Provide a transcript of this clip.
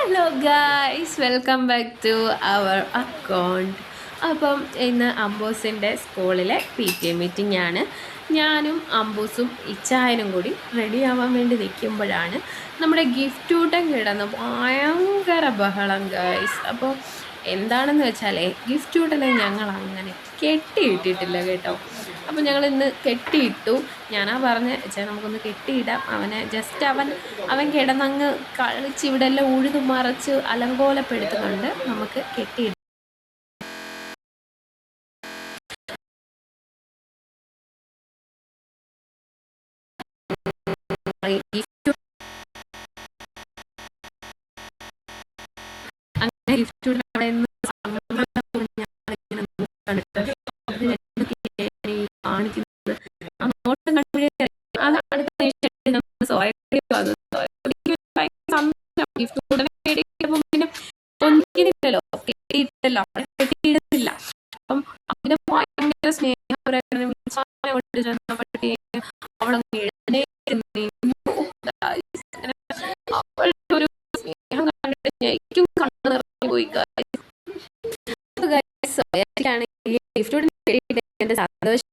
Hello guys, welcome back to our account. അപ്പം ഇന്ന് അംബോസിൻ്റെ സ്കൂളിലെ PTA മീറ്റിംഗ് ആണ്. ഞാനും അംബോസും ഇച്ചായനും കൂടി റെഡി ആവാൻ വേണ്ടി നിൽക്കുമ്പോഴാണ് നമ്മുടെ ഗിഫ്റ്റ് ഊട്ടം കിടന്ന് ഭയങ്കര ബഹളം ഗായ്സ്. അപ്പോൾ എന്താണെന്ന് വെച്ചാലേ ഗിഫ്റ്റ് ഊട്ടനെ ഞങ്ങൾ അങ്ങനെ കെട്ടിയിട്ടിട്ടില്ല കേട്ടോ. അപ്പോൾ ഞങ്ങൾ ഇന്ന് കെട്ടിയിട്ടു. ഞാനാ പറഞ്ഞ ചേ നമുക്കൊന്ന് കെട്ടിയിടാം, അവനെ ജസ്റ്റ് അവൻ കിടന്നങ്ങ് കളിച്ച് ഇവിടെ എല്ലാം ഉഴുതു മറിച്ച് അലങ്കോലപ്പെടുത്തുന്നുണ്ട്. നമുക്ക് കെട്ടിയിടാം. അങ്ങനെ ഗിഫ്റ്റ് അവിടെ നിന്ന് കാണിക്കുന്നത് ആ നോട്ടം കണ്ടുപിടി അത് അടുത്ത നിമിഷം നമ്മൾ സോയടി വന്നു. ഗിഫ്റ്റ് ഉടനെ മേടിക്കുമ്പോൾ പിന്നെ ഒന്നിക്കില്ലല്ലോ, കെട്ടിയിട്ടല്ലോ, അവിടെ കെട്ടിയിടുന്നില്ല. അപ്പം അതിന് ഭയങ്കര സ്നേഹം അവളങ്ങ് എഴുന്നേറ്റ് അവളുടെ ഒരു സ്നേഹം കണ്ടിട്ട് എനിക്കും കണ്ണു നിറഞ്ഞു പോയി. ഗിഫ്റ്റ് എന്റെ സന്തോഷം